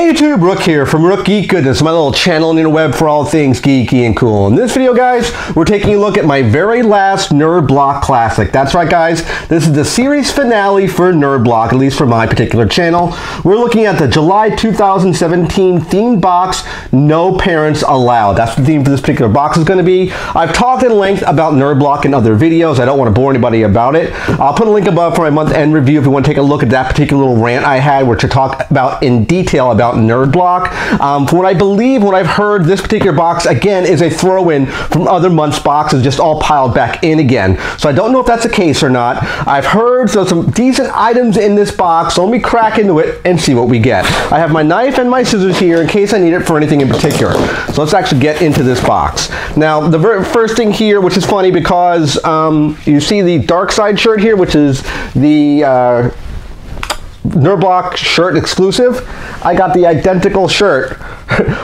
Hey YouTube, Rook here from Rook Geek Goodness, my little channel on the interweb for all things geeky and cool. In this video, guys, we're taking a look at my very last Nerd Block Classic. That's right, guys, this is the series finale for Nerd Block, at least for my particular channel. We're looking at the July 2017 themed box, No Parents Allowed. That's the theme for this particular box is going to be. I've talked at length about Nerd Block in other videos. I don't want to bore anybody about it. I'll put a link above for my month-end review if you want to take a look at that particular little rant I had, which I talk about in detail about Nerd Block. From what I believe, what I've heard, this particular box again is a throw-in from other months' boxes, just all piled back in again. So I don't know if that's the case or not. I've heard some decent items in this box, so let me crack into it and see what we get. I have my knife and my scissors here in case I need it for anything in particular. So let's actually get into this box. Now, the very first thing here, which is funny because you see the Darkside Shirt here, which is the Nerd Block shirt exclusive. I got the identical shirt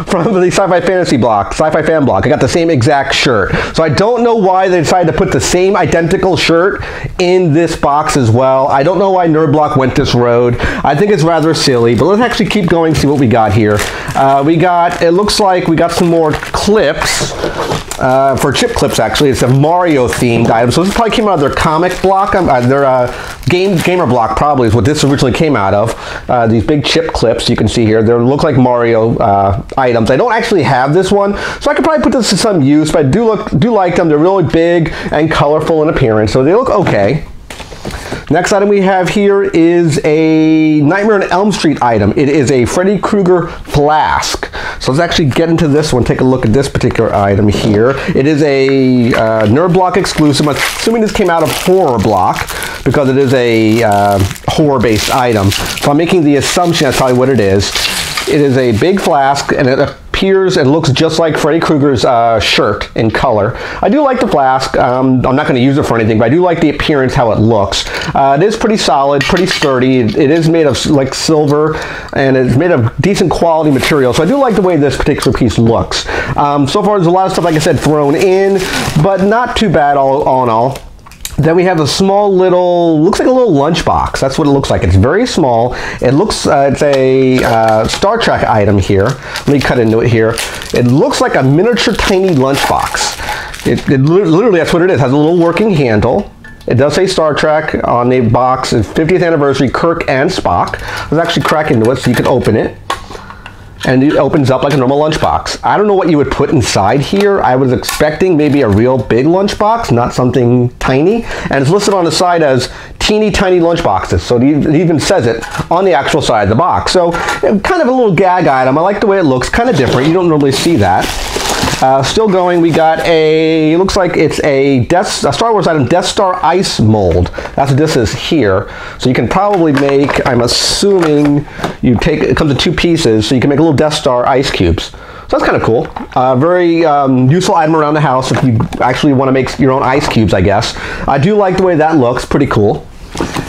from the Sci-Fi Fantasy block, Sci-Fi Fan block. I got the same exact shirt. So I don't know why they decided to put the same identical shirt in this box as well. I don't know why Nerd Block went this road. I think it's rather silly, but let's actually keep going, see what we got here. It looks like we got some more clips. For chip clips, actually. It's a Mario themed item. So this probably came out of their comic block. Their gamer block probably is what this originally came out of. These big chip clips you can see here. They look like Mario items. I don't actually have this one, so I could probably put this to some use, but I do like them. They're really big and colorful in appearance, so they look okay. Next item we have here is a Nightmare on Elm Street item. It is a Freddy Krueger Flask. So let's actually get into this one, take a look at this particular item here. It is a Nerd Block exclusive. I'm assuming this came out of Horror Block because it is a horror-based item. So I'm making the assumption that's probably what it is. It is a big flask, and it appears and looks just like Freddy Krueger's shirt in color. I do like the flask. I'm not going to use it for anything, but I do like the appearance, how it looks. It is pretty solid, pretty sturdy. It is made of like silver, and it's made of decent quality material. So I do like the way this particular piece looks. So far, there's a lot of stuff, like I said, thrown in, but not too bad all in all. Then we have a small little, looks like a little lunchbox. That's what it looks like. It's very small. It looks, it's a Star Trek item here. Let me cut into it here. It looks like a miniature tiny lunchbox. It literally, that's what it is. It has a little working handle. It does say Star Trek on the box. It's 50th anniversary, Kirk and Spock. Let's actually crack into it so you can open it. And it opens up like a normal lunchbox. I don't know what you would put inside here. I was expecting maybe a real big lunchbox, not something tiny. And it's listed on the side as teeny tiny lunchboxes. So it even says it on the actual side of the box. So kind of a little gag item. I like the way it looks, kind of different. You don't normally see that. Still going, we got it looks like it's a Star Wars item, Death Star ice mold. That's what this is here. So you can probably make, I'm assuming, it comes in two pieces, so you can make a little Death Star ice cubes. So that's kind of cool. Very useful item around the house if you actually want to make your own ice cubes, I guess. I do like the way that looks, pretty cool.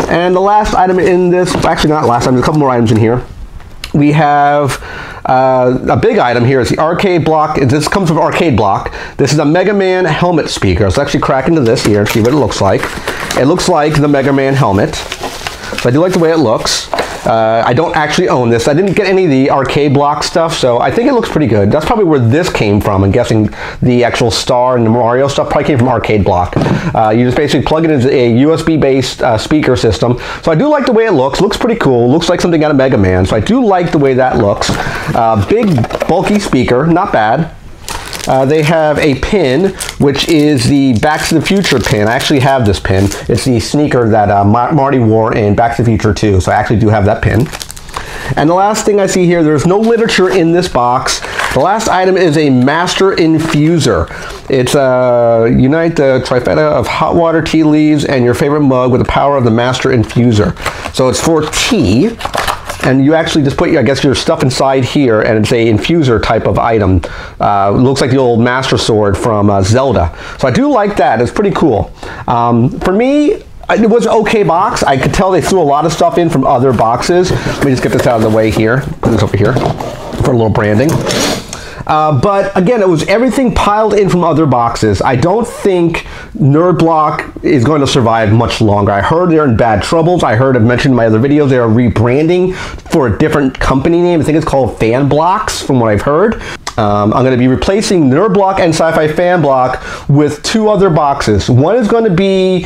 And the last item in this, actually not last item, there's a couple more items in here. We have a big item here is the arcade block. This comes from Arcade Block. This is a Mega Man helmet speaker. Let's actually crack into this here and see what it looks like. It looks like the Mega Man helmet. So I do like the way it looks. I don't actually own this. I didn't get any of the Arcade Block stuff, so I think it looks pretty good. That's probably where this came from. I'm guessing the actual Star and the Mario stuff probably came from Arcade Block. You just basically plug it into a USB-based speaker system. So I do like the way it looks. Looks pretty cool. Looks like something out of Mega Man. So I do like the way that looks. Big, bulky speaker. Not bad. They have a pin, which is the Back to the Future pin. I actually have this pin. It's the sneaker that Marty wore in Back to the Future 2, so I actually do have that pin. And the last thing I see here, there's no literature in this box. The last item is a Master Infuser. It's unite the trifecta of hot water, tea leaves, and your favorite mug with the power of the Master Infuser. So it's for tea. And you actually just put, I guess, your stuff inside here, and it's a infuser type of item. Looks like the old Master Sword from Zelda. So I do like that. It's pretty cool. For me, it was an okay box. I could tell they threw a lot of stuff in from other boxes. Let me just get this out of the way here. Put this over here for a little branding. But again, it was everything piled in from other boxes. I don't think Nerd Block is going to survive much longer. I heard they're in bad troubles. I heard, I've mentioned in my other videos, they are rebranding for a different company name. I think it's called Fan Blocks, from what I've heard. I'm going to be replacing Nerd Block and Sci-Fi Fan Block with 2 other boxes. One is going to be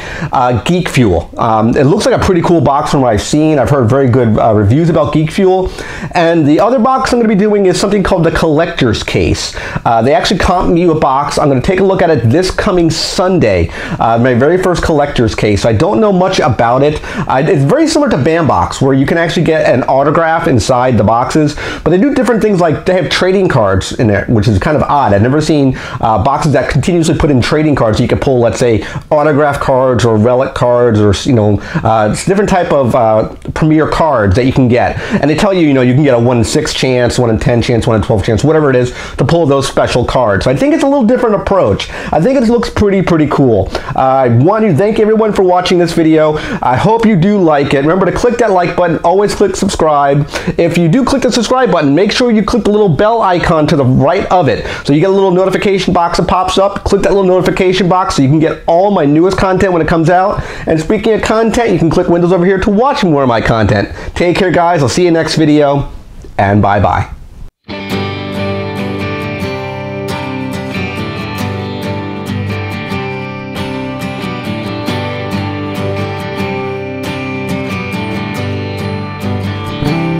Geek Fuel. It looks like a pretty cool box from what I've seen. I've heard very good reviews about Geek Fuel. And the other box I'm going to be doing is something called the Collector's Case. They actually comped me a box. I'm going to take a look at it this coming Sunday. My very first Collector's Case. So I don't know much about it. It's very similar to Bambox, where you can actually get an autograph inside the boxes. But they do different things, like they have trading cards in there, which is kind of odd. I've never seen boxes that continuously put in trading cards. So you can pull, let's say, autograph cards or relic cards, or different type of premier cards that you can get. And they tell you, you can get a 1 in 6 chance, 1 in 10 chance, 1 in 12 chance, whatever it is, to pull those special cards. So I think it's a little different approach. I think it looks pretty cool. I want to thank everyone for watching this video. I hope you do like it. Remember to click that like button. Always click subscribe. If you do click the subscribe button, make sure you click the little bell icon to the right of it. So you get a little notification box that pops up. Click that little notification box so you can get all my newest content when it comes out. And speaking of content, you can click Windows over here to watch more of my content. Take care, guys. I'll see you next video, and bye-bye.